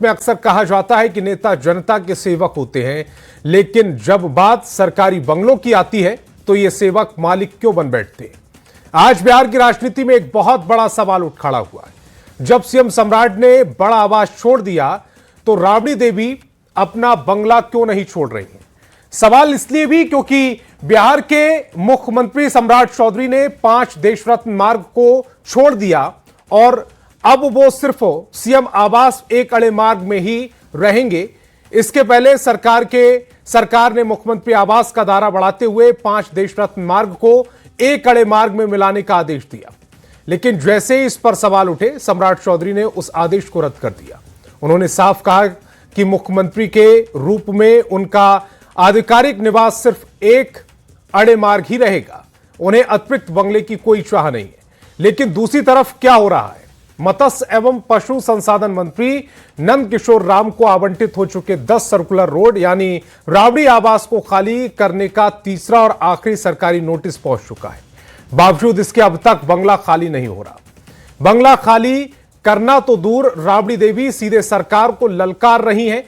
में अक्सर कहा जाता है कि नेता जनता के सेवक होते हैं, लेकिन जब बात सरकारी बंगलों की आती है तो ये सेवक मालिक क्यों बन बैठते हैं। आज बिहार की राजनीति में एक बहुत बड़ा सवाल उठ खड़ा हुआ है। जब सीएम सम्राट ने बड़ा आवाज छोड़ दिया तो राबड़ी देवी अपना बंगला क्यों नहीं छोड़ रही हैं। सवाल इसलिए भी क्योंकि बिहार के मुख्यमंत्री सम्राट चौधरी ने 5 देश रत्न मार्ग को छोड़ दिया और अब वो सिर्फ सीएम आवास एक अड़े मार्ग में ही रहेंगे। इसके पहले सरकार ने मुख्यमंत्री आवास का दायरा बढ़ाते हुए 5 देश रत्न मार्ग को एक अड़े मार्ग में मिलाने का आदेश दिया, लेकिन जैसे ही इस पर सवाल उठे सम्राट चौधरी ने उस आदेश को रद्द कर दिया। उन्होंने साफ कहा कि मुख्यमंत्री के रूप में उनका आधिकारिक निवास सिर्फ एक अड़े मार्ग ही रहेगा, उन्हें अतिरिक्त बंगले की कोई चाह नहीं है। लेकिन दूसरी तरफ क्या हो रहा है, मत्स्य एवं पशु संसाधन मंत्री नंद किशोर राम को आवंटित हो चुके 10 सर्कुलर रोड यानी राबड़ी आवास को खाली करने का तीसरा और आखिरी सरकारी नोटिस पहुंच चुका है। बावजूद इसके अब तक बंगला खाली नहीं हो रहा। बंगला खाली करना तो दूर, राबड़ी देवी सीधे सरकार को ललकार रही हैं,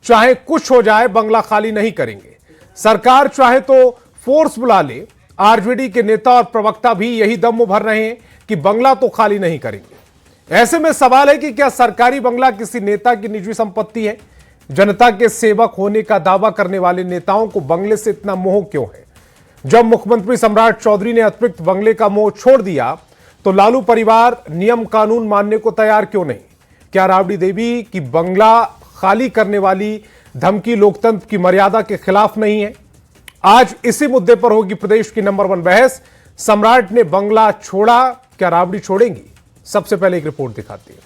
चाहे कुछ हो जाए बंगला खाली नहीं करेंगे। सरकार चाहे तो फोर्स बुला ले। आरजेडी के नेता और प्रवक्ता भी यही दम भर रहे हैं कि बंगला तो खाली नहीं करेंगे। ऐसे में सवाल है कि क्या सरकारी बंगला किसी नेता की निजी संपत्ति है। जनता के सेवक होने का दावा करने वाले नेताओं को बंगले से इतना मोह क्यों है। जब मुख्यमंत्री सम्राट चौधरी ने अतिरिक्त बंगले का मोह छोड़ दिया तो लालू परिवार नियम कानून मानने को तैयार क्यों नहीं। क्या राबड़ी देवी की बंगला खाली करने वाली धमकी लोकतंत्र की मर्यादा के खिलाफ नहीं है। आज इसी मुद्दे पर होगी प्रदेश की नंबर 1 बहस। सम्राट ने बंगला छोड़ा, क्या राबड़ी छोड़ेंगी। सबसे पहले एक रिपोर्ट दिखाती है।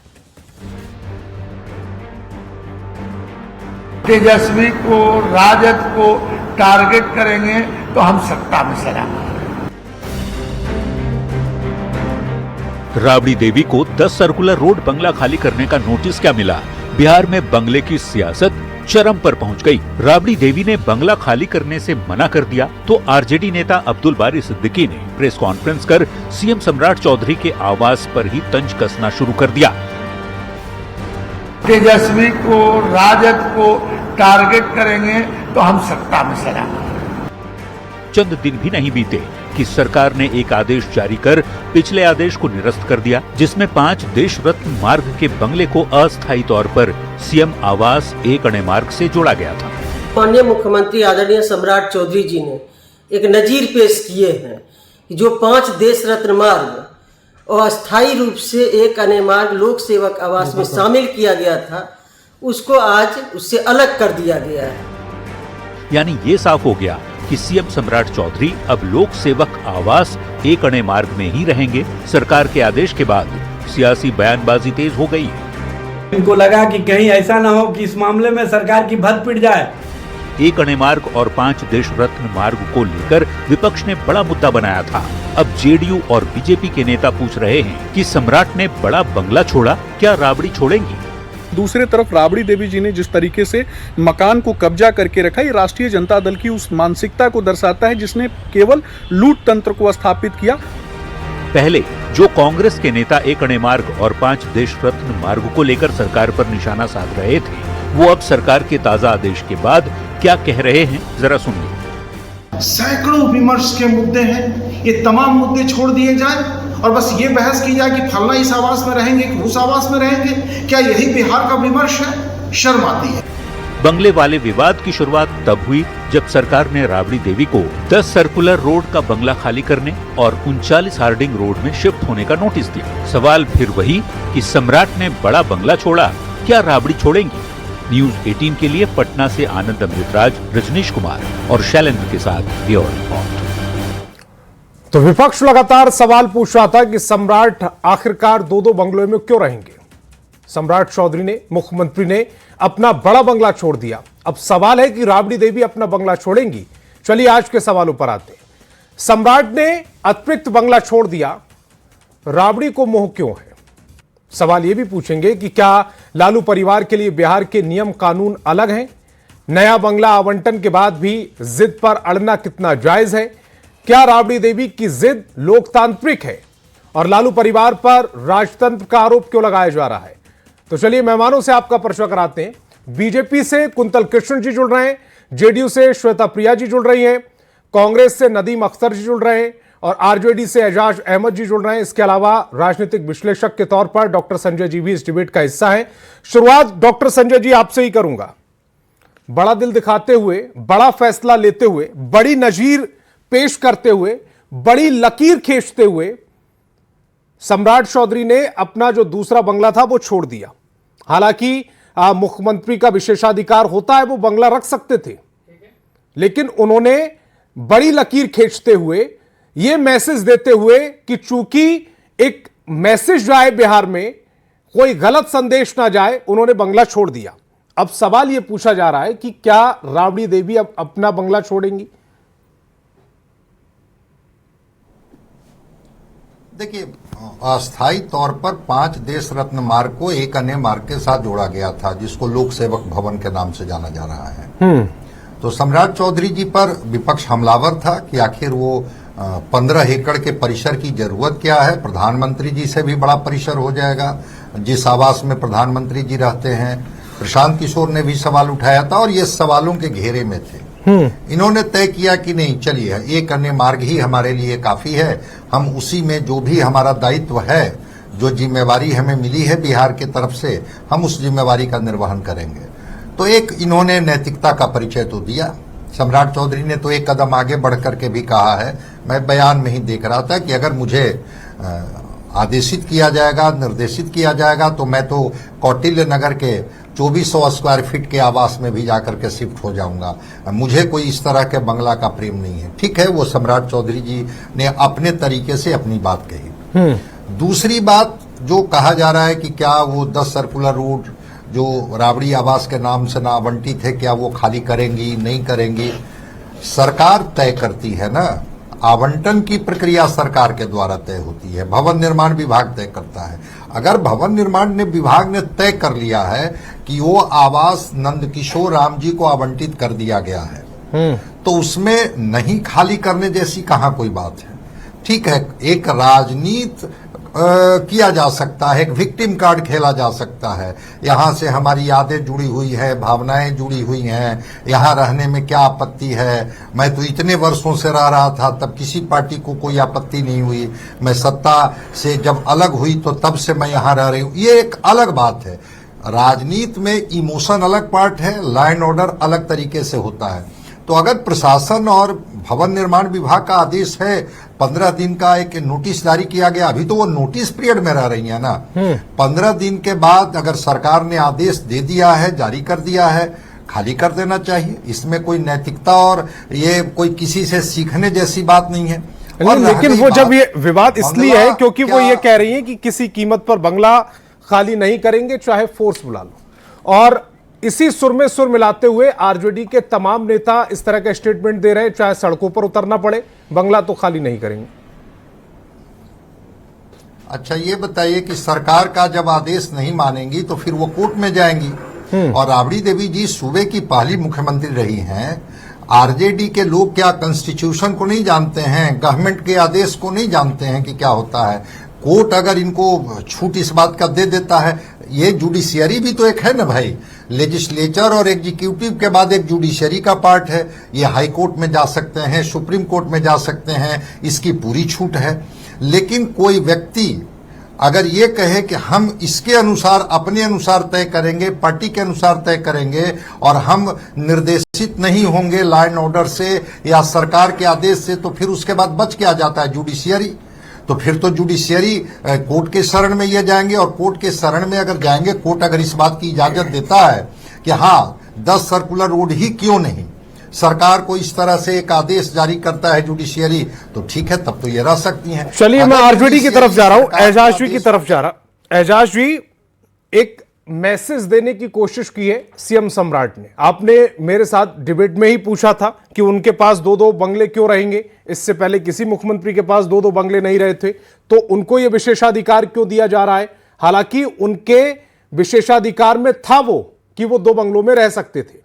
तेजस्वी को, राजद को टारगेट करेंगे तो हम सत्ता में सलाम। राबड़ी देवी को 10 सर्कुलर रोड बंगला खाली करने का नोटिस क्या मिला। बिहार में बंगले की सियासत चरम पर पहुंच गई। राबड़ी देवी ने बंगला खाली करने से मना कर दिया तो आरजेडी नेता अब्दुल बारी सिद्दीकी ने प्रेस कॉन्फ्रेंस कर सीएम सम्राट चौधरी के आवास पर ही तंज कसना शुरू कर दिया। तेजस्वी को, राजद को टारगेट करेंगे तो हम सत्ता में सलाम। चंद दिन भी नहीं बीते कि सरकार ने एक आदेश जारी कर पिछले आदेश को निरस्त कर दिया, जिसमें 5 देश रत्न मार्ग के बंगले को अस्थायी तौर पर सीएम आवास एक अड़े मार्ग से जोड़ा गया था। माननीय मुख्यमंत्री आदरणीय सम्राट चौधरी जी ने एक नजीर पेश किए हैं कि जो 5 देश रत्न मार्ग और अस्थायी रूप से एक अड़े मार्ग लोक सेवक आवास में शामिल किया गया था, उसको आज उससे अलग कर दिया गया है। यानी ये साफ हो गया कि सीएम सम्राट चौधरी अब लोक सेवक आवास एक अड़े मार्ग में ही रहेंगे। सरकार के आदेश के बाद सियासी बयानबाजी तेज हो गई। इनको लगा कि कहीं ऐसा ना हो कि इस मामले में सरकार की भद पिट जाए। एक अड़े मार्ग और 5 देश रत्न मार्ग को लेकर विपक्ष ने बड़ा मुद्दा बनाया था। अब जेडीयू और बीजेपी के नेता पूछ रहे हैं कि सम्राट ने बड़ा बंगला छोड़ा, क्या राबड़ी छोड़ेंगी। दूसरी तरफ राबड़ी देवी जी ने जिस तरीके से मकान को कब्जा करके रखा, ये राष्ट्रीय जनता दल की उस मानसिकता को दर्शाता है जिसने केवल लूट तंत्र को स्थापित किया। पहले जो कांग्रेस के नेता एक अड़े मार्ग और 5 देश रत्न मार्ग को लेकर सरकार पर निशाना साध रहे थे, वो अब सरकार के ताजा आदेश के बाद क्या कह रहे हैं, जरा सुनिए। सैकड़ों विमर्श के मुद्दे हैं, ये तमाम मुद्दे छोड़ दिए जाए और बस ये बहस की जाए कि फलना इस आवास में रहेंगे कि उस आवास में रहेंगे। क्या यही बिहार का विमर्श है? शर्म आती है। बंगले वाले विवाद की शुरुआत तब हुई जब सरकार ने राबड़ी देवी को 10 सर्कुलर रोड का बंगला खाली करने और 39 हार्डिंग रोड में शिफ्ट होने का नोटिस दिया। सवाल फिर वही कि सम्राट ने बड़ा बंगला छोड़ा, क्या राबड़ी छोड़ेंगी। न्यूज 18 के लिए पटना से आनंद अमृतराज, रजनीश कुमार और शैलेंद्र के साथ ब्यूरो रिपोर्ट। तो विपक्ष लगातार सवाल पूछ रहा था कि सम्राट आखिरकार 2-2 बंगलों में क्यों रहेंगे। सम्राट चौधरी ने, मुख्यमंत्री ने अपना बड़ा बंगला छोड़ दिया। अब सवाल है कि राबड़ी देवी अपना बंगला छोड़ेंगी। चलिए आज के सवालों पर आते हैं। सम्राट ने अतिरिक्त बंगला छोड़ दिया, राबड़ी को मोह क्यों है। सवाल यह भी पूछेंगे कि क्या लालू परिवार के लिए बिहार के नियम कानून अलग हैं। नया बंगला आवंटन के बाद भी जिद पर अड़ना कितना जायज है। क्या राबड़ी देवी की जिद लोकतांत्रिक है और लालू परिवार पर राजतंत्र का आरोप क्यों लगाया जा रहा है। तो चलिए मेहमानों से आपका परिचय कराते हैं। बीजेपी से कुंतल कृष्ण जी जुड़ रहे हैं, जेडीयू से श्वेता प्रिया जी जुड़ रही हैं, कांग्रेस से नदीम अख्तर जी जुड़ रहे हैं और आरजेडी से एजाज अहमद जी जुड़ रहे हैं। इसके अलावा राजनीतिक विश्लेषक के तौर पर डॉक्टर संजय जी भी इस डिबेट का हिस्सा हैं। शुरुआत डॉक्टर संजय जी आपसे ही करूंगा। बड़ा दिल दिखाते हुए, बड़ा फैसला लेते हुए, बड़ी नजीर पेश करते हुए, बड़ी लकीर खींचते हुए सम्राट चौधरी ने अपना जो दूसरा बंगला था वो छोड़ दिया। हालांकि मुख्यमंत्री का विशेषाधिकार होता है, वो बंगला रख सकते थे, लेकिन उन्होंने बड़ी लकीर खींचते हुए यह मैसेज देते हुए कि चूंकि एक मैसेज जाए बिहार में, कोई गलत संदेश ना जाए, उन्होंने बंगला छोड़ दिया। अब सवाल यह पूछा जा रहा है कि क्या राबड़ी देवी अब अपना बंगला छोड़ेंगी? देखिए, अस्थायी तौर पर 5 देश रत्न मार्ग को एक अन्य मार्ग के साथ जोड़ा गया था, जिसको लोक सेवक भवन के नाम से जाना जा रहा है। तो सम्राट चौधरी जी पर विपक्ष हमलावर था कि आखिर वो 15 एकड़ के परिसर की जरूरत क्या है, प्रधानमंत्री जी से भी बड़ा परिसर हो जाएगा जिस आवास में प्रधानमंत्री जी रहते हैं। प्रशांत किशोर ने भी सवाल उठाया था और ये सवालों के घेरे में थे। इन्होंने तय किया कि नहीं, चलिए एक अन्य मार्ग ही हमारे लिए काफी है, हम उसी में जो भी हमारा दायित्व है, जो जिम्मेवारी हमें मिली है बिहार की तरफ से, हम उस जिम्मेवारी का निर्वहन करेंगे। तो एक इन्होंने नैतिकता का परिचय तो दिया। सम्राट चौधरी ने तो एक कदम आगे बढ़ करके भी कहा है, मैं बयान में ही देख रहा था कि अगर मुझे आदेशित किया जाएगा, निर्देशित किया जाएगा, तो मैं तो कौटिल्य नगर के 2400 स्क्वायर फीट के आवास में भी जाकर के शिफ्ट हो जाऊंगा, मुझे कोई इस तरह के बंगला का प्रेम नहीं है। ठीक है, वो सम्राट चौधरी जी ने अपने तरीके से अपनी बात कही। दूसरी बात जो कहा जा रहा है कि क्या वो 10 सर्कुलर रोड जो राबड़ी आवास के नाम से ना आवंटित है, क्या वो खाली करेंगी, नहीं करेंगी, सरकार तय करती है ना। आवंटन की प्रक्रिया सरकार के द्वारा तय होती है, भवन निर्माण विभाग तय करता है। अगर भवन निर्माण विभाग ने तय कर लिया है कि वो आवास नंदकिशोर राम जी को आवंटित कर दिया गया है, तो उसमें नहीं खाली करने जैसी कहाँ कोई बात है। ठीक है, एक राजनीति किया जा सकता है, एक विक्टिम कार्ड खेला जा सकता है, यहाँ से हमारी यादें जुड़ी हुई है, भावनाएं जुड़ी हुई हैं, यहाँ रहने में क्या आपत्ति है, मैं तो इतने वर्षों से रह रहा था, तब किसी पार्टी को कोई आपत्ति नहीं हुई, मैं सत्ता से जब अलग हुई तो तब से मैं यहाँ रह रही हूँ, ये एक अलग बात है। राजनीति में इमोशन अलग पार्ट है, लॉ एंड ऑर्डर अलग तरीके से होता है। तो अगर प्रशासन और भवन निर्माण विभाग का आदेश है, 15 दिन का एक नोटिस जारी किया गया, अभी तो वो नोटिस पीरियड में रह रही है ना। 15 दिन के बाद अगर सरकार ने आदेश दे दिया है, जारी कर दिया है, खाली कर देना चाहिए। इसमें कोई नैतिकता और ये कोई किसी से सीखने जैसी बात नहीं है। और लेकिन वो जब ये विवाद इसलिए है क्योंकि वो ये कह रही है कि किसी कीमत पर बंगला खाली नहीं करेंगे, चाहे फोर्स बुला लो। और इसी सुर में सुर मिलाते हुए आरजेडी के तमाम नेता इस तरह का स्टेटमेंट दे रहे हैं, चाहे सड़कों पर उतरना पड़े, बंगला तो खाली नहीं करेंगे। अच्छा, ये बताइए कि सरकार का जब आदेश नहीं मानेंगी तो फिर वो कोर्ट में जाएंगी। और राबड़ी देवी जी सूबे की पहली मुख्यमंत्री रही हैं। आरजेडी के लोग क्या कॉन्स्टिट्यूशन को नहीं जानते हैं, गवर्नमेंट के आदेश को नहीं जानते हैं कि क्या होता है? कोर्ट अगर इनको छूट इस बात का दे देता है, ये जुडिशियरी भी तो एक है ना भाई, लेजिस्लेचर और एग्जीक्यूटिव के बाद एक जुडिशियरी का पार्ट है। ये हाई कोर्ट में जा सकते हैं, सुप्रीम कोर्ट में जा सकते हैं, इसकी पूरी छूट है। लेकिन कोई व्यक्ति अगर ये कहे कि हम इसके अनुसार, अपने अनुसार तय करेंगे, पार्टी के अनुसार तय करेंगे और हम निर्देशित नहीं होंगे लॉ एंड ऑर्डर से या सरकार के आदेश से, तो फिर उसके बाद बच क्या जाता है? जुडिशियरी। तो फिर तो जुडिशियरी कोर्ट के शरण में ये जाएंगे और कोर्ट के शरण में अगर जाएंगे, कोर्ट अगर इस बात की इजाजत देता है कि हाँ 10 सर्कुलर रोड ही क्यों नहीं, सरकार को इस तरह से एक आदेश जारी करता है जुडिशियरी, तो ठीक है, तब तो ये रह सकती हैं। चलिए, मैं आरजेडी की तरफ जा रहा हूं, एजाज जी की तरफ जा रहा। एजाज जी, एक मैसेज देने की कोशिश की है सीएम सम्राट ने। आपने मेरे साथ डिबेट में ही पूछा था कि उनके पास 2-2 बंगले क्यों रहेंगे, इससे पहले किसी मुख्यमंत्री के पास 2-2 बंगले नहीं रहे थे, तो उनको यह विशेषाधिकार क्यों दिया जा रहा है? हालांकि उनके विशेषाधिकार में था वो कि वो 2 बंगलों में रह सकते थे,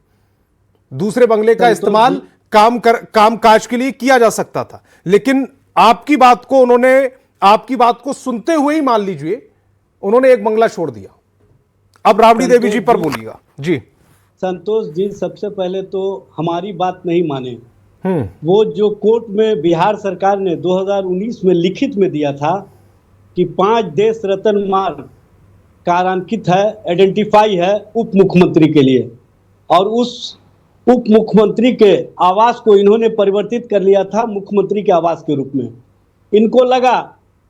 दूसरे बंगले का इस्तेमाल काम काज के लिए किया जा सकता था। लेकिन आपकी बात को उन्होंने, आपकी बात को सुनते हुए ही मान लीजिए, उन्होंने एक बंगला छोड़ दिया। अब राबड़ी देवी जी पर बोलिएगा जी। संतोष जी, सबसे पहले तो हमारी बात नहीं माने। हम्म। वो जो कोर्ट में बिहार सरकार ने 2019 में लिखित में दिया था कि 5 देश रत्न मार्ग कारांकित है, आइडेंटिफाई है उप मुख्यमंत्री के लिए, और उस उप मुख्यमंत्री के आवास को इन्होंने परिवर्तित कर लिया था मुख्यमंत्री के आवास के रूप में। इनको लगा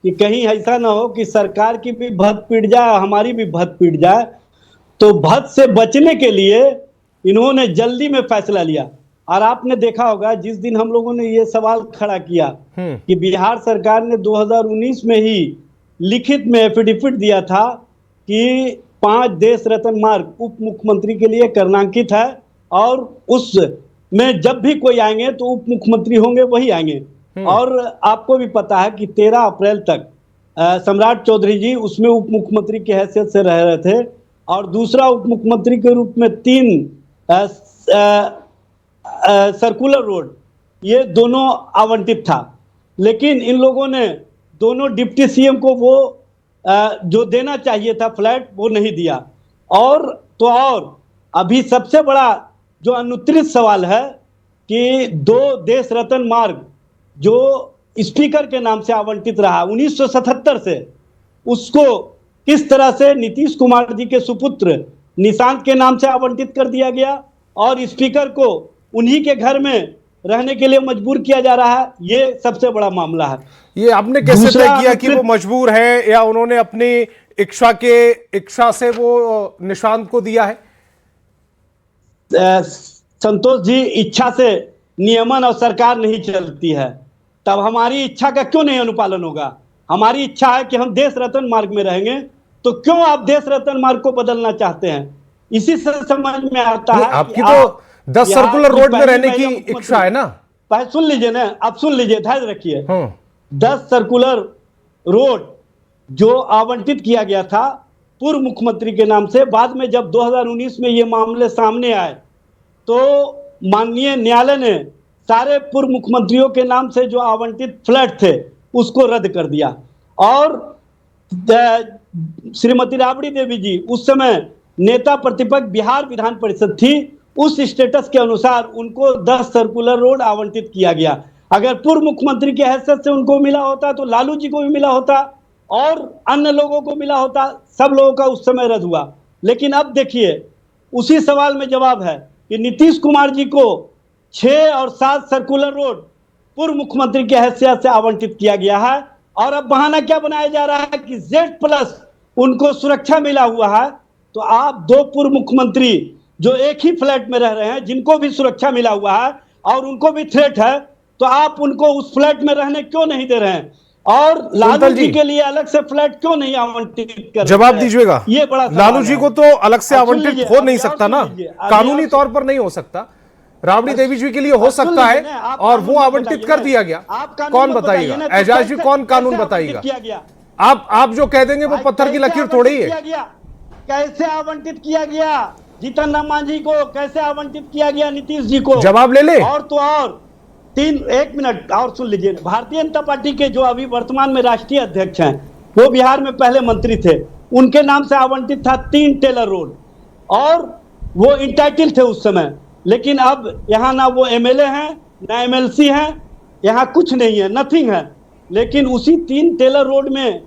कि कहीं ऐसा ना हो कि सरकार की भी भद पीट जाए, हमारी भी भद पीट जाए, तो भद से बचने के लिए इन्होंने जल्दी में फैसला लिया। और आपने देखा होगा जिस दिन हम लोगों ने ये सवाल खड़ा किया कि बिहार सरकार ने 2019 में ही लिखित में एफिडेविट दिया था कि 5 देश रत्न मार्ग उप मुख्यमंत्री के लिए करनांकित है, और उस में जब भी कोई आएंगे तो उप मुख्यमंत्री होंगे वही आएंगे। और आपको भी पता है कि 13 अप्रैल तक सम्राट चौधरी जी उसमें उप मुख्यमंत्री की हैसियत से रह रहे थे, और दूसरा उप मुख्यमंत्री के रूप में 3 सर्कुलर रोड, ये दोनों आवंटित था। लेकिन इन लोगों ने दोनों डिप्टी सीएम को वो जो देना चाहिए था फ्लैट, वो नहीं दिया। और अभी सबसे बड़ा जो अनुत्तरित सवाल है कि 2 देश रत्न मार्ग जो स्पीकर के नाम से आवंटित रहा 1977 से, उसको किस तरह से नीतीश कुमार जी के सुपुत्र निशांत के नाम से आवंटित कर दिया गया, और स्पीकर को उन्हीं के घर में रहने के लिए मजबूर किया जा रहा है। ये सबसे बड़ा मामला है। ये आपने कैसे तय किया कि वो मजबूर है या उन्होंने अपनी इच्छा से वो निशांत को दिया है? संतोष जी, इच्छा से नियमन और सरकार नहीं चलती है, तब हमारी इच्छा का क्यों नहीं अनुपालन होगा? हमारी इच्छा है कि हम देश रत्न मार्ग में रहेंगे, तो क्यों आप देश रत्न मार्ग को बदलना चाहते हैं? इसी से समझ में आता है आपकी तो 10 सर्कुलर रोड में रहने की इच्छा है ना। सुन लीजिए ना, अब सुन लीजिए, धैर्य रखिए। 10 सर्कुलर रोड जो आवंटित किया गया था पूर्व मुख्यमंत्री के नाम से, बाद में जब 2019 में ये मामले सामने आए तो माननीय न्यायालय ने सारे पूर्व मुख्यमंत्रियों के नाम से जो आवंटित फ्लैट थे उसको रद्द कर दिया। और श्रीमती राबड़ी देवी जी उस समय नेता प्रतिपक्ष बिहार विधान परिषद थी, उस स्टेटस के अनुसार उनको 10 सर्कुलर रोड आवंटित किया गया। अगर पूर्व मुख्यमंत्री की हैसियत से उनको मिला होता तो लालू जी को भी मिला होता और अन्य लोगों को मिला होता, सब लोगों का उस समय रद्द हुआ। लेकिन अब देखिए, उसी सवाल में जवाब है कि नीतीश कुमार जी को 6 और 7 सर्कुलर रोड पूर्व मुख्यमंत्री की हैसियत से आवंटित किया गया है। और अब बहाना क्या बनाया जा रहा है कि Z+ उनको सुरक्षा मिला हुआ है। तो आप 2 पूर्व मुख्यमंत्री जो एक ही फ्लैट में रह रहे हैं, जिनको भी सुरक्षा मिला हुआ है और उनको भी थ्रेट है, तो आप उनको उस फ्लैट में रहने क्यों नहीं दे रहे हैं? और लालू जी के लिए अलग से फ्लैट क्यों नहीं आवंटित कर? जवाब दीजिएगा। ये बड़ा लालू जी को तो अलग से आवंटित हो नहीं सकता ना, कानूनी तौर पर नहीं हो सकता। राबड़ी देवी जी के लिए हो सकता है, और वो आवंटित कर दिया गया। कौन बताइएगा? एजाज जी, कौन कानून बताइएगा? आप जो कह देंगे वो पत्थर की लकीर थोड़ी है। कैसे आवंटित किया गया? जीतन राम मांझी को कैसे आवंटित किया गया? नीतीश जी को जवाब ले ले। और तो और 1 मिनट और सुन लीजिए। भारतीय जनता पार्टी के जो अभी वर्तमान में राष्ट्रीय अध्यक्ष हैं, वो बिहार में पहले मंत्री थे, उनके नाम से आवंटित था 3 टेलर रोड, और वो इंटाइटल थे उस समय। लेकिन अब यहाँ ना वो MLA हैं ना MLC हैं, यहाँ कुछ नहीं है, नथिंग है। लेकिन उसी 3 टेलर रोड में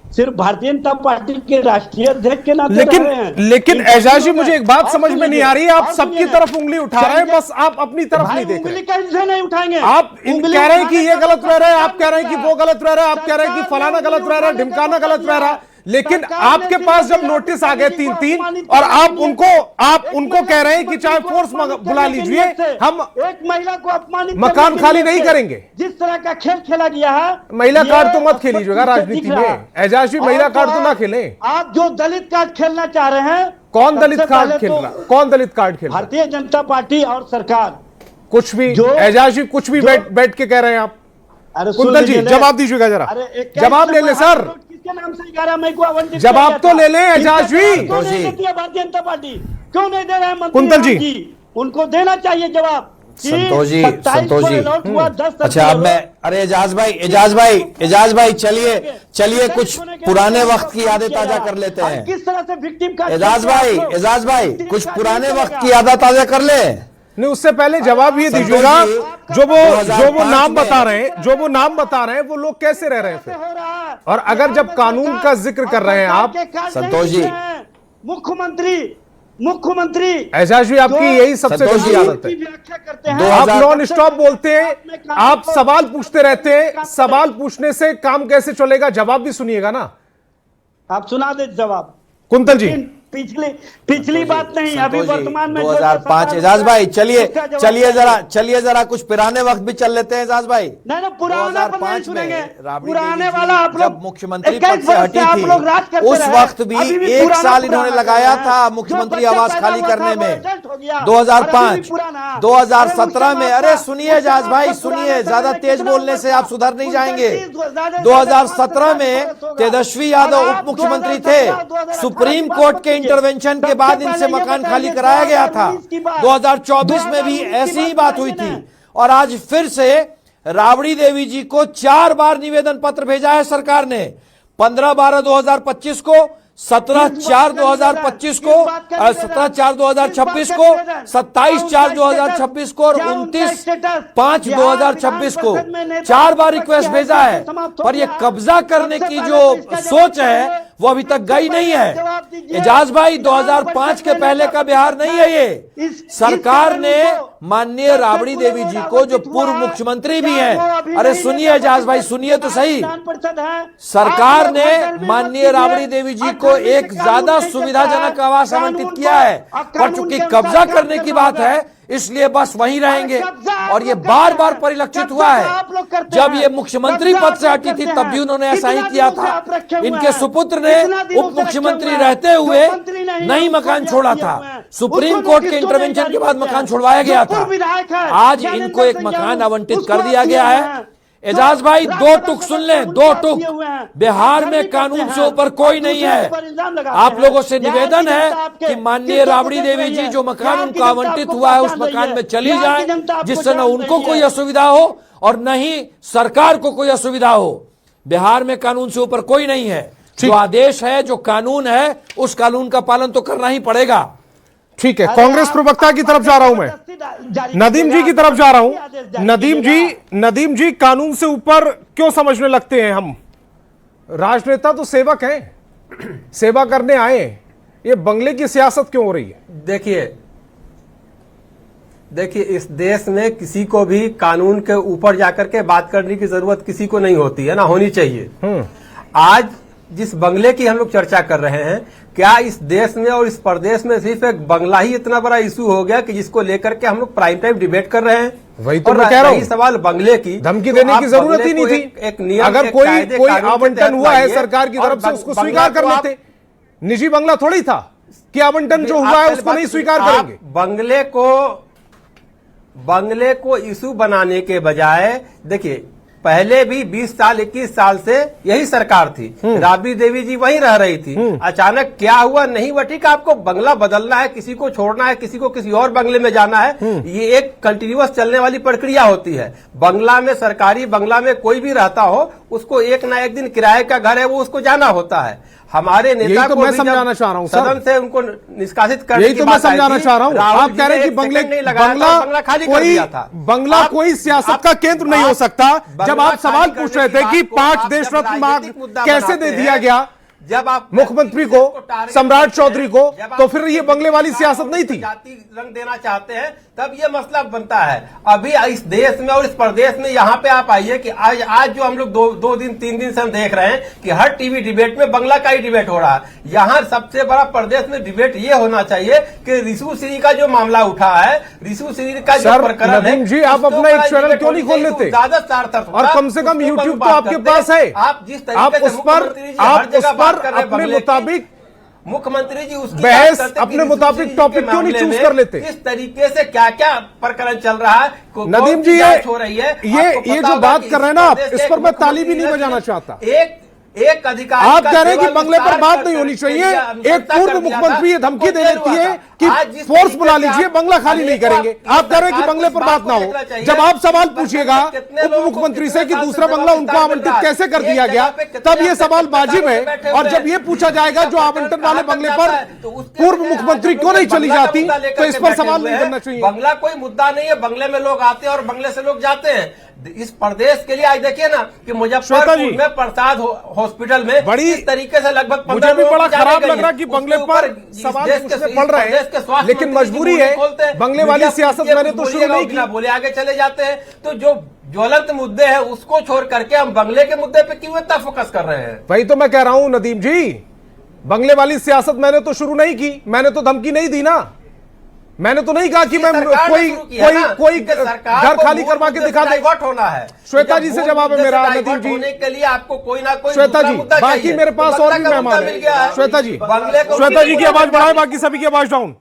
सिर्फ भारतीय जनता पार्टी के राष्ट्रीय अध्यक्ष के नाते रह रहे हैं। लेकिन एजाज जी, मुझे एक बात समझ में नहीं आ रही है, आप सबकी तरफ उंगली उठा रहे हैं, बस आप अपनी तरफ नहीं देख रहे। कैसे नहीं उठाएंगे? आप कह रहे हैं कि ये गलत रह रहा है, आप कह रहे हैं कि वो गलत रह रहा है, आप कह रहे हैं कि फलाना गलत रह रहा है, ढिमकाना गलत रह रहा है। लेकिन आपके पास जब नोटिस आ गए 3-3 और आप उनको कह रहे हैं कि चाहे फोर्स बुला लीजिए, हम एक महिला को अपमानित मकान खाली नहीं करेंगे। जिस तरह का खेल खेला गया है, महिला कार्ड तो मत खेलीजिएगा राजनीति में। एजाज जी, महिला कार्ड तो ना खेलें। आप जो दलित कार्ड खेलना चाह रहे हैं, कौन दलित कार्ड खेल रहा? कौन दलित कार्ड खेल रहा? भारतीय जनता पार्टी और सरकार। कुछ भी एजाज जी, कुछ भी बैठ के कह रहे हैं आप। कुंतल जी, जवाब दीजिएगा जरा, जवाब ले ले सर। किसके नाम से 11 मई को आवंटित? जवाब तो ले लें एजाज जी। भारतीय जनता पार्टी क्यों नहीं दे रहे हैं? कुंतल जी, उनको देना चाहिए जवाब। संतोष जी अच्छा अब मैं अरे एजाज भाई चलिए कुछ पुराने वक्त की यादें ताजा कर लेते हैं। किस तरह से विक्टिम का एजाज भाई कुछ पुराने वक्त की यादें ताजा कर ले। नहीं, उससे पहले जवाब ये दीजिएगा, जो वो नाम बता रहे हैं वो लोग कैसे रह रहे हैं फिर? और अगर जब कानून का जिक्र कर रहे हैं आप संतोष जी, मुख्यमंत्री एजाज भी आपकी यही सबसे बड़ी आदत है, आप नॉन स्टॉप बोलते हैं, आप सवाल पूछते रहते हैं, सवाल पूछने से काम कैसे चलेगा? जवाब भी सुनिएगा ना। आप सुना दे जवाब कुंतल जी। पिछली बात नहीं, अभी वर्तमान में 2005। एजाज भाई चलिए जरा कुछ पुराने वक्त भी चल लेते हैं एजाज भाई। नहीं पुराना 2005 में पुराने वाला आप लोग मुख्यमंत्री पद से हटी थी, उस वक्त भी 1 साल इन्होंने लगाया था मुख्यमंत्री आवास खाली करने में। 2005, 2017 में, अरे सुनिए एजाज भाई सुनिए, ज्यादा तेज बोलने से आप सुधर नहीं जाएंगे। 2017 में तेजस्वी यादव उप मुख्यमंत्री थे, सुप्रीम कोर्ट के इंटरवेंशन के बाद इनसे मकान खाली कराया गया था। 2024 में भी ऐसी ही बात हुई थी और आज फिर से राबड़ी देवी जी को 4 बार निवेदन पत्र भेजा है सरकार ने। 15/12/2025 को, 17/4/2025 को, 17/4/2026 को, 27/4/2026 को और 29/5/2026 को 4 बार रिक्वेस्ट भेजा है। पर ये कब्जा करने की जो सोच है वो अभी तक गई नहीं है। एजाज भाई 2005 के पहले का बिहार नहीं है ये। सरकार ने माननीय राबड़ी देवी जी को, जो पूर्व मुख्यमंत्री भी हैं, अरे सुनिए एजाज भाई सुनिए तो सही, सरकार ने माननीय राबड़ी देवी जी को एक ज्यादा सुविधाजनक आवास आवंटित किया है, पर चूंकि कब्जा करने की बात है इसलिए बस वहीं रहेंगे। और ये बार बार परिलक्षित हुआ है। जब ये मुख्यमंत्री पद से हटी थी तब भी उन्होंने ऐसा ही किया था। इनके सुपुत्र ने उप मुख्यमंत्री रहते हुए नहीं मकान छोड़ा था, सुप्रीम कोर्ट के इंटरवेंशन के बाद मकान छुड़वाया गया था। आज इनको एक मकान आवंटित कर दिया गया है। एजाज भाई 2 टुक सुन लें, 2 टुक। बिहार में कानून से ऊपर कोई नहीं है। आप लोगों से निवेदन है कि माननीय राबड़ी देवी जी जो मकान उनको आवंटित हुआ है उस मकान में चली जाए, जिससे न उनको कोई असुविधा हो और न ही सरकार को कोई असुविधा हो। बिहार में कानून से ऊपर कोई नहीं है। जो आदेश है, जो कानून है, उस कानून का पालन तो करना ही पड़ेगा। ठीक है, कांग्रेस प्रवक्ता की तरफ जा रहा हूं मैं, नदीम जी की तरफ जा रहा हूं। नदीम जी कानून से ऊपर क्यों समझने लगते हैं हम? राजनेता तो सेवक हैं, सेवा करने आए, ये बंगले की सियासत क्यों हो रही है? देखिए इस देश में किसी को भी कानून के ऊपर जाकर के बात करने की जरूरत किसी को नहीं होती है, ना होनी चाहिए। आज जिस बंगले की हम लोग चर्चा कर रहे हैं, क्या इस देश में और इस प्रदेश में सिर्फ एक बंगला ही इतना बड़ा इशू हो गया कि जिसको लेकर के हम लोग प्राइम टाइम डिबेट कर रहे हैं? वही तो मैं कह रहा हूं। सवाल बंगले की धमकी देने की जरूरत ही नहीं थी। अगर कोई आवंटन हुआ है सरकार की तरफ से उसको स्वीकार कर लेते। निजी बंगला थोड़ी था कि आवंटन जो हुआ है उसको नहीं स्वीकार करेंगे। बंगले को इशू बनाने के बजाय, देखिए पहले भी 20 साल 21 साल से यही सरकार थी, राबड़ी देवी जी वहीं रह रही थी। अचानक क्या हुआ? नहीं बटी का आपको बंगला बदलना है, किसी को छोड़ना है, किसी को किसी और बंगले में जाना है, ये एक कंटिन्यूअस चलने वाली प्रक्रिया होती है। बंगला में, सरकारी बंगला में कोई भी रहता हो, उसको एक ना एक दिन किराए का घर है वो उसको जाना होता है। हमारे नेता को मैं समझाना चाह रहा हूं सदन से उनको निष्कासित करने यही तो मैं समझाना चाह रहा हूं। आप कह रहे हैं कि बंगला कोई सियासत का केंद्र नहीं हो सकता। जब आप सवाल पूछ रहे थे कि 5 देश रत्न मार्ग कैसे दे दिया गया जब आप मुख्यमंत्री को, सम्राट चौधरी को, तो फिर ये बंगले वाली सियासत नहीं थी। जाति रंग देना चाहते हैं तब ये मसला बनता है। अभी इस देश में और इस प्रदेश में यहाँ पे आप आइए कि आज जो हम लोग 2 दिन 3 दिन से हम देख रहे हैं कि हर टीवी डिबेट में बंगला का ही डिबेट हो रहा है। यहाँ सबसे बड़ा प्रदेश में डिबेट ये होना चाहिए कि रिशु सिंह का जो मामला उठा है, रिशु सिंह का जो प्रकरण है, जी आप अपना एक चैनल क्यों नहीं खोल लेते? ज्यादा सार्थक और कम से कम यूट्यूब तो आपके पास है। आप जिस तरीके से अपने मुताबिक मुख्यमंत्री जी उसकी बहस अपने मुताबिक टॉपिक क्यों नहीं चूज कर लेते? इस तरीके से क्या क्या प्रकरण चल रहा है, नदीम जी हो रही है, ये जो बात कर रहे हैं ना आप, इस पर मैं ताली भी नहीं बजाना चाहता। एक अधिकारी आप कह रहे हैं कि बंगले पर बात नहीं होनी चाहिए। एक पूर्व मुख्यमंत्री ये धमकी दे देती है, कि आज जिस फोर्स तरीके बुला से लीजिए, आप बंगला खाली नहीं करेंगे। आप कह रहे हैं कि बंगले पर बात ना हो। जब आप सवाल पूछिएगा उप मुख्यमंत्री से कि दूसरा बंगला उनको आवंटित कैसे कर दिया गया, तब ये सवाल वाजिब है। और जब ये पूछा जाएगा जो आवंटन वाले बंगले पर पूर्व मुख्यमंत्री क्यों नहीं चली जाती, तो इस पर सवाल नहीं करना चाहिए। बंगला कोई मुद्दा नहीं है, बंगले में लोग आते हैं और बंगले से लोग जाते हैं। इस प्रदेश के लिए आज देखिए ना कि मुजफ्फरपुर में प्रसाद हॉस्पिटल में बड़ी इस तरीके से लगभग 15 मुझे भी बड़ा लोग जाने खराब गए लग रहा कि बंगले पर सवाल पूछने पड़ रहे हैं, लेकिन मजबूरी है। बंगले वाली सियासत मैंने तो शुरू नहीं की। बोले आगे चले जाते हैं, तो जो ज्वलंत मुद्दे हैं उसको छोड़ करके हम बंगले के मुद्दे पे क्यों इतना फोकस कर रहे हैं? वही तो मैं कह रहा हूं नदीम जी, बंगले वाली सियासत मैंने तो शुरू नहीं की, मैंने तो धमकी नहीं दी ना। मैंने तो नहीं कहा कि मैं कोई घर खाली करवा के दिखा दे। होना है श्वेता जी से जवाब है मेरा नदीम जी। होने के लिए आपको कोई ना कोई श्वेता जी, बाकी मेरे पास और भी मेहमान है। श्वेता जी की आवाज बढ़ाए, बाकी सभी की आवाज डाउन।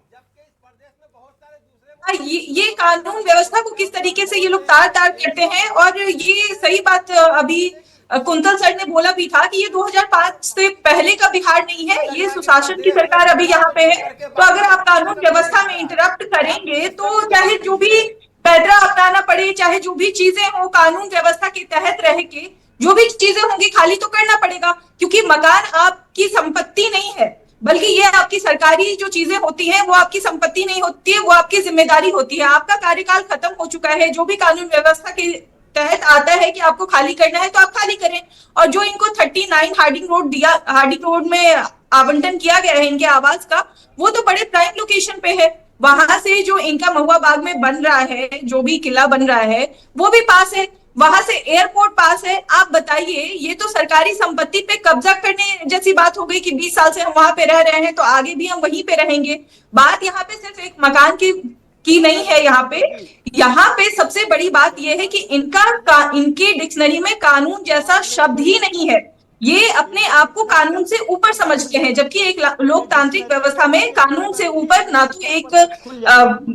ये कानून व्यवस्था को किस तरीके से ये लोग तार तार करते हैं। और ये सही बात अभी कुंतल सर ने बोला भी था कि ये 2005 से पहले का बिहार नहीं है, ये सुशासन की सरकार अभी यहाँ पे है। तो अगर आप कानून व्यवस्था में इंटरप्ट करेंगे तो चाहे जो भी पैदरा अपनाना पड़े, चाहे जो भी चीजें हो कानून व्यवस्था के तहत रह के जो भी चीजें होंगी खाली तो करना पड़ेगा, क्योंकि मकान आपकी संपत्ति नहीं है, बल्कि ये आपकी सरकारी जो चीजें होती हैं वो आपकी संपत्ति नहीं होती है, वो आपकी जिम्मेदारी होती है। आपका कार्यकाल खत्म हो चुका है, जो भी कानून व्यवस्था के तहत आता है कि आपको खाली करना है तो आप खाली करें। और जो इनको 39 हार्डिंग रोड में आवंटन किया गया है इनके आवास का, वो तो बड़े प्राइम लोकेशन पे है। वहां से जो इनका महुआ बाग में बन रहा है, जो भी किला बन रहा है वो भी पास है, वहां से एयरपोर्ट पास है। आप बताइए, ये तो सरकारी संपत्ति पे कब्जा करने जैसी बात हो गई कि 20 साल से हम वहां पे रह रहे हैं तो आगे भी हम वहीं पे रहेंगे। बात यहाँ पे सिर्फ एक मकान की नहीं है। यहाँ पे सबसे बड़ी बात यह है कि इनके डिक्शनरी में कानून जैसा शब्द ही नहीं है। ये अपने आप को कानून से ऊपर समझते हैं, जबकि एक लोकतांत्रिक व्यवस्था में कानून से ऊपर ना तो एक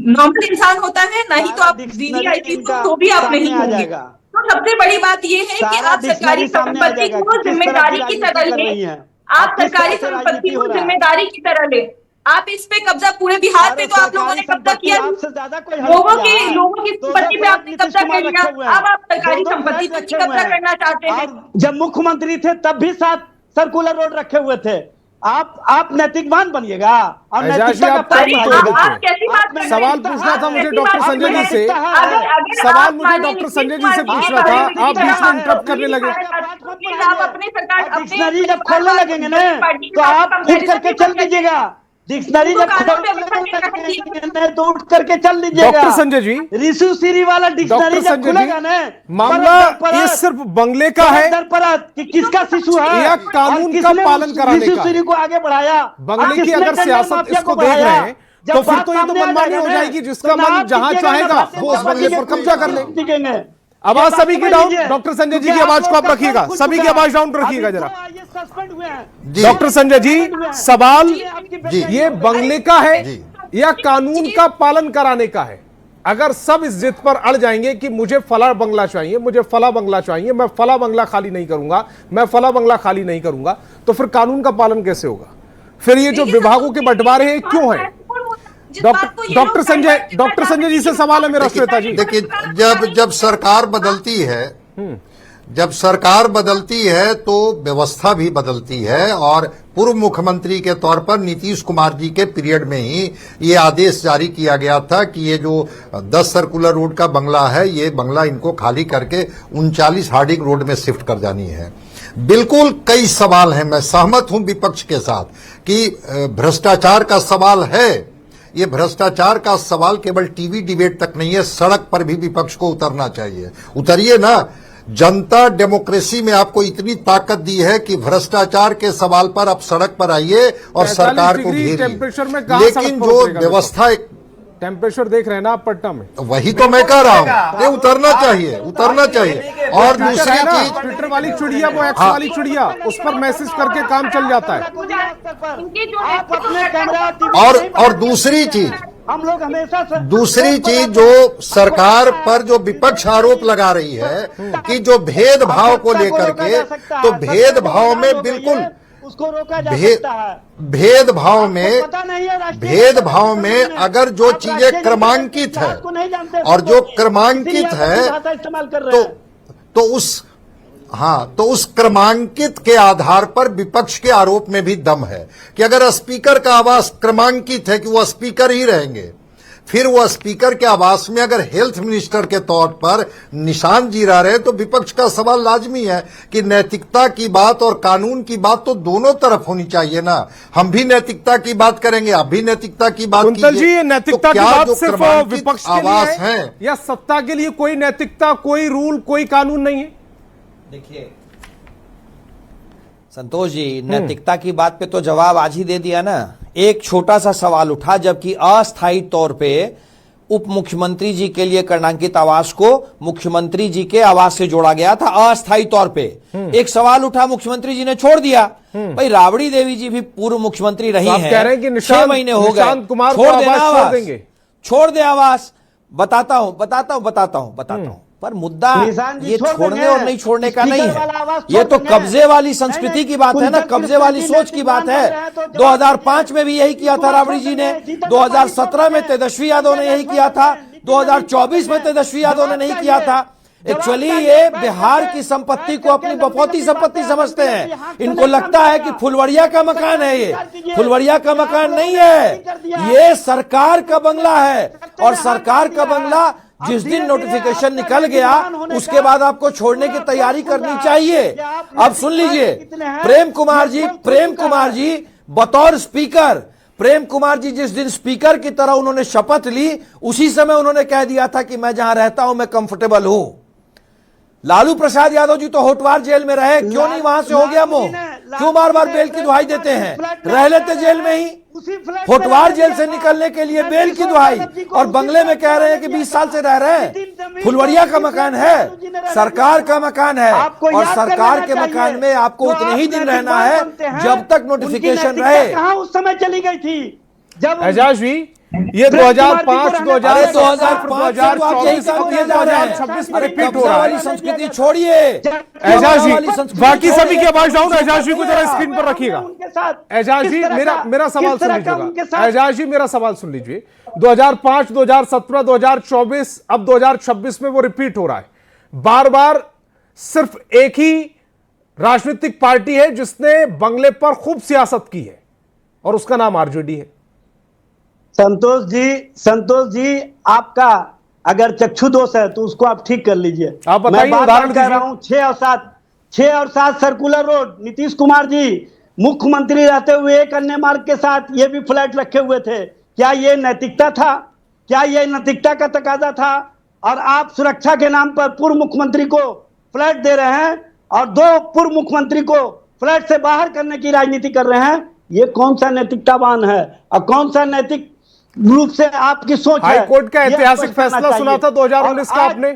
नॉर्मल इंसान होता है, ना ही तो आप वीवीआईपी तो भी आप नहीं होंगे। तो सबसे बड़ी बात यह है कि आप सरकारी संपत्ति को जिम्मेदारी की तरह लें, आप सरकारी संपत्ति को जिम्मेदारी की तरह लें। आप इस पे कब्जा पूरे बिहार पे तो आप लोगों ने कब्जा किया, लोगों की संपत्ति पे आपने कब्जा कर लिया, अब आप सरकारी संपत्ति पे कब्जा करना चाहते हैं। जब मुख्यमंत्री थे तब भी 7 सर्कुलर रोड रखे हुए थे। आप नैतिकवान बनिएगा और नैतिकता का आप कैसी बात कर सवाल पूछना था मुझे डॉक्टर संजय जी से, सवाल मुझे डॉक्टर संजय जी से पूछना था, आप बीच में इंटरप्ट करने लगे। आप अपने सरकार डिक्शनरी जब खोलने लगेंगे ना तो आप उठ करके चल दीजिएगा। डिक्शनरी जब खोलेंगे तो उठ करके चल दीजिएगा। डॉक्टर संजय जी, ऋषि सीरी वाला डिक्शनरी जब खुलेगा ना, मामला ये सिर्फ बंगले का है कि किसका शिशु है या कानून का पालन कराने का? ऋषि सीरी को आगे बढ़ाया, बंगले की अगर सियासत इसको देख रहे हैं तो फिर तो ये तो मनमानी हो जाएगी, जिसका मन जहां चाहेगा वो उस बंगले पर कब्जा कर ले। आवाज सभी की डाउन, डॉक्टर संजय जी की आवाज को आप रखिएगा, सभी की आवाज डाउन रखिएगा जरा। डॉक्टर संजय जी, सवाल ये बंगले का है या कानून का पालन कराने का है? अगर सब इस जिद पर अड़ जाएंगे कि मुझे फला बंगला चाहिए, मुझे फला बंगला चाहिए, मैं फला बंगला खाली नहीं करूंगा, मैं फला बंगला खाली नहीं करूंगा, तो फिर कानून का पालन कैसे होगा? फिर ये जो विभागों के बंटवारे हैं क्यों है? डॉक्टर संजय जी से सवाल है मेरा। श्वेता जी, देखिए, जब सरकार बदलती है तो व्यवस्था भी बदलती है। और पूर्व मुख्यमंत्री के तौर पर नीतीश कुमार जी के पीरियड में ही ये आदेश जारी किया गया था कि ये जो 10 सर्कुलर रोड का बंगला है, ये बंगला इनको खाली करके 39 हार्डिंग रोड में शिफ्ट कर जानी है। बिल्कुल कई सवाल हैं, मैं सहमत हूं विपक्ष के साथ कि भ्रष्टाचार का सवाल है। ये भ्रष्टाचार का सवाल केवल टीवी डिबेट तक नहीं है, सड़क पर भी विपक्ष को उतरना चाहिए। उतरिए ना। जनता डेमोक्रेसी में आपको इतनी ताकत दी है कि भ्रष्टाचार के सवाल पर आप सड़क पर आइए और सरकार को घेरिए। लेकिन जो व्यवस्था टेम्परेचर देख रहे हैं ना आप पटना में, वही तो मैं कह रहा हूँ, ये उतरना चाहिए। और दूसरी चीज, ट्विटर वाली चिड़िया, वो एक्स वाली चिड़िया, उस पर मैसेज करके काम चल जाता है। और दूसरी चीज, हम लोग हमेशा दूसरी चीज जो सरकार पर जो विपक्ष आरोप लगा रही है कि जो भेदभाव को लेकर के, तो भेदभाव में बिल्कुल उसको रोका जा सकता है। भेदभाव में पता नहीं है भेदभाव में अगर जो चीजें क्रमांकित है और जो क्रमांकित है तो उस क्रमांकित के आधार पर विपक्ष के आरोप में भी दम है कि अगर स्पीकर का आवास क्रमांकित है कि वह स्पीकर ही रहेंगे, फिर वह स्पीकर के आवास में अगर हेल्थ मिनिस्टर के तौर पर निशान जी रहे तो विपक्ष का सवाल लाजमी है कि नैतिकता की बात और कानून की बात तो दोनों तरफ होनी चाहिए ना। हम भी नैतिकता की बात करेंगे, आप भी नैतिकता की बात कुंतल जी, ये नैतिकता तो की बात जो सिर्फ विपक्ष के आवास लिए है या सत्ता के लिए कोई नैतिकता, कोई रूल, कोई कानून नहीं है? देखिए संतोष जी, नैतिकता की बात पे तो जवाब आज ही दे दिया ना। एक छोटा सा सवाल उठा, जबकि अस्थायी तौर पे उप मुख्यमंत्री जी के लिए कर्णांकित आवास को मुख्यमंत्री जी के आवास से जोड़ा गया था अस्थायी तौर पे। एक सवाल उठा, मुख्यमंत्री जी ने छोड़ दिया। भाई राबड़ी देवी जी भी पूर्व मुख्यमंत्री रही हैं, कह रहे हैं कि 6 महीने हो गए, छोड़ दे आवास। बताता हूं पर मुद्दा ये छोड़ने और नहीं छोड़ने का नहीं है, ये तो कब्जे वाली संस्कृति की बात है ना, कब्जे वाली सोच की बात है। 2005 में भी यही किया था राबड़ी जी ने, 2017 में तेजस्वी यादव ने यही किया था, 2024 में तेजस्वी यादव ने नहीं किया था। एक्चुअली ये बिहार की संपत्ति को अपनी बफौती संपत्ति समझते हैं। इनको लगता है कि फुलवरिया का मकान है, ये फुलवरिया का मकान नहीं है, ये सरकार का बंगला है। और सरकार का बंगला जिस दिन नोटिफिकेशन निकल गया उसके बाद आपको छोड़ने की तैयारी करनी चाहिए। अब सुन लीजिए, प्रेम कुमार जी बतौर स्पीकर, प्रेम कुमार जी जिस दिन स्पीकर की तरह उन्होंने शपथ ली, उसी समय उन्होंने कह दिया था कि मैं जहां रहता हूं मैं कंफर्टेबल हूं। लालू प्रसाद यादव जी तो होटवार जेल में रहे, क्यों नहीं वहां से हो गया मोह? क्यों बार बार बेल की दुहाई देते हैं? रह लेते जेल में ही, होटवार जेल से निकलने के लिए बेल की दुहाई, और बंगले में कह रहे हैं कि 20 साल से रह रहे हैं। फुलवरिया का मकान है, सरकार का मकान है, और सरकार के मकान में आपको उतने ही दिन रहना है जब तक नोटिफिकेशन रहे। कहां उस समय चली गई थी जब एजाज भी ये 2005, 2024 में रिपीट हो रहा है। संस्कृति छोड़िए एजाज जी, बाकी सभी की आवाज डाउन। एजाज जी को जरा स्क्रीन पर रखिएगा। एजाज जी मेरा सवाल सुन लीजिएगा। एजाज जी मेरा सवाल सुन लीजिए। 2005, 2017, 2024, अब 2026 में वो रिपीट हो रहा है। बार बार सिर्फ एक ही राजनीतिक पार्टी है जिसने बंगले पर खूब सियासत की है, और उसका नाम आरजेडी है। संतोष जी आपका अगर चक्षु दोष है तो उसको आप ठीक कर लीजिए। आप बताइए, उदाहरण कह रहा हूं 6 और 7 सर्कुलर रोड, नीतीश कुमार जी मुख्यमंत्री रहते हुए एक अन्य मार्ग के साथ ये भी फ्लैट रखे हुए थे। क्या ये नैतिकता था? क्या ये नैतिकता का तकाजा था? और आप सुरक्षा के नाम पर पूर्व मुख्यमंत्री को फ्लैट दे रहे हैं और 2 पूर्व मुख्यमंत्री को फ्लैट से बाहर करने की राजनीति कर रहे हैं। ये कौन सा नैतिकतावान है और कौन सा नैतिक रूप से आपकी सोच है? हाई कोर्ट का ऐतिहासिक फैसला सुना था 2019 का आपने।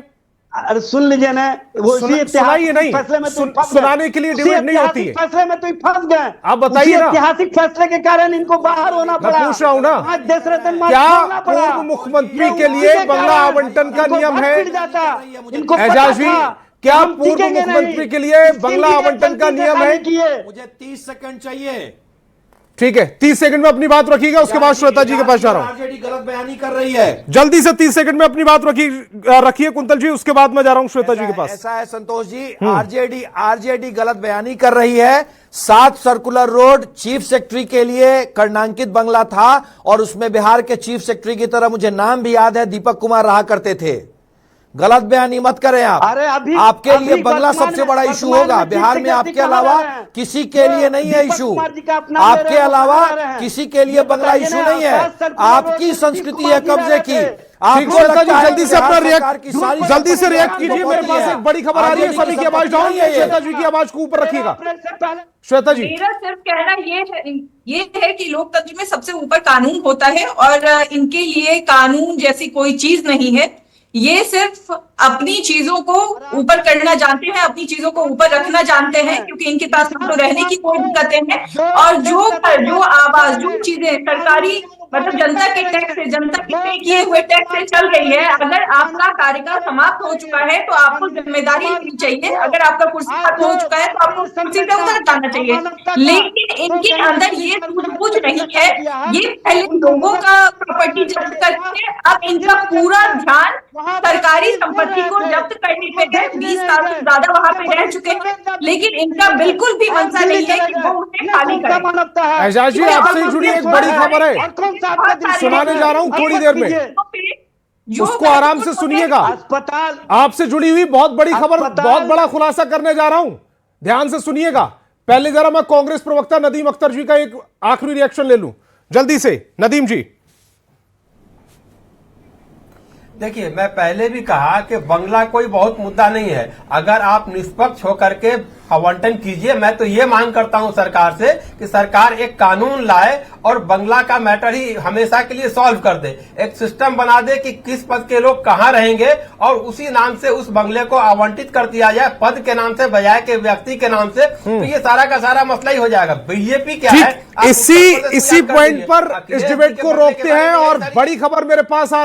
अरे सुन लीजिए ना, वो ऐतिहासिक फैसले में तुम सुनाने के लिए डिबेट नहीं होती है। फैसले में तो फंस गए। आप बताइए ना, ऐतिहासिक फैसले के कारण इनको बाहर होना पड़ा। मैं पूछ रहा हूं ना, क्या पूर्व मुख्यमंत्री के लिए बंगला आवंटन का नियम है? एजाज जी, क्या पूर्व मुख्यमंत्री के लिए बंगला आवंटन का नियम है? मुझे 30 सेकंड चाहिए। ठीक है, 30 सेकंड में अपनी बात रखिएगा, उसके बाद श्वेता जी के पास जा रहा हूं। आरजेडी गलत बयानी कर रही है, जल्दी से 30 सेकंड में अपनी बात रखिए कुंतल जी, उसके बाद मैं जा रहा हूं श्वेता जी के पास। ऐसा है संतोष जी, आरजेडी गलत बयानी कर रही है। 7 सर्कुलर रोड चीफ सेक्रेटरी के लिए कर्णांकित बंगला था, और उसमें बिहार के चीफ सेक्रेटरी की तरह, मुझे नाम भी याद है, दीपक कुमार रहा करते थे। गलत बयानी मत करें आप। आपके लिए बंगला सबसे बड़ा इशू होगा बिहार में, आपके अलावा किसी के लिए नहीं है इशू। आपके अलावा किसी के लिए बंगला इशू नहीं है। आपकी संस्कृति है कब्जे की। आपको जल्दी से अपना जल्दी से रिएक्ट कीजिए। मेरे पास एक बड़ी खबर आ रही है, सभी की आवाज डाउन है, श्वेता जी की आवाज को ऊपर रखिएगा। श्वेता जी, मेरा सिर्फ कहना ये है कि लोकतंत्र में सबसे ऊपर कानून होता है, और इनके लिए कानून जैसी कोई चीज नहीं है। ये सिर्फ अपनी चीजों को ऊपर करना जानते हैं, अपनी चीजों को ऊपर रखना जानते हैं, क्योंकि इनके पास तो रहने की कोई दिक्कतें हैं। और जो आवाज, जो चीजें सरकारी मतलब जनता के टैक्स से, जनता के पे किए हुए टैक्स से चल रही है, अगर आपका कार्यकाल समाप्त हो चुका है तो आपको जिम्मेदारी लेनी चाहिए। अगर आपका कुर्सी खत्म हो चुका है तो आपको कुर्सी से उतर जाना चाहिए। लेकिन इनके अंदर ये सूझबूझ नहीं है। ये पहले लोगों का प्रॉपर्टी जब्त करके अब इनका पूरा ध्यान सरकारी संपत्ति को जब्त करने पे है। 20 साल से ज्यादा वहां पे रह चुके हैं, लेकिन इनका बिल्कुल भी मंशा नहीं है कि वो उसे खाली करें। एजाज जी, आपसे जुड़ी एक बड़ी खबर है, सुनाने जा रहा हूं थोड़ी देर में, उसको आराम से सुनिएगा। अस्पताल आपसे जुड़ी हुई बहुत बड़ी खबर, बहुत बड़ा खुलासा करने जा रहा हूं, ध्यान से सुनिएगा। पहले जरा मैं कांग्रेस प्रवक्ता नदीम अख्तर जी का एक आखिरी रिएक्शन ले लूं जल्दी से। नदीम जी, देखिए, मैं पहले भी कहा कि बंगला कोई बहुत मुद्दा नहीं है। अगर आप निष्पक्ष होकर के आवंटन कीजिए। मैं तो ये मांग करता हूं सरकार से कि सरकार एक कानून लाए और बंगला का मैटर ही हमेशा के लिए सॉल्व कर दे। एक सिस्टम बना दे कि किस पद के लोग कहां रहेंगे और उसी नाम से उस बंगले को आवंटित कर दिया जाए, पद के नाम से बजाय के व्यक्ति के नाम से। तो ये सारा का सारा मसला ही हो जाएगा। बीजेपी क्या है, इसी पॉइंट पर इस डिबेट को रोकते हैं और बड़ी खबर मेरे पास आ रही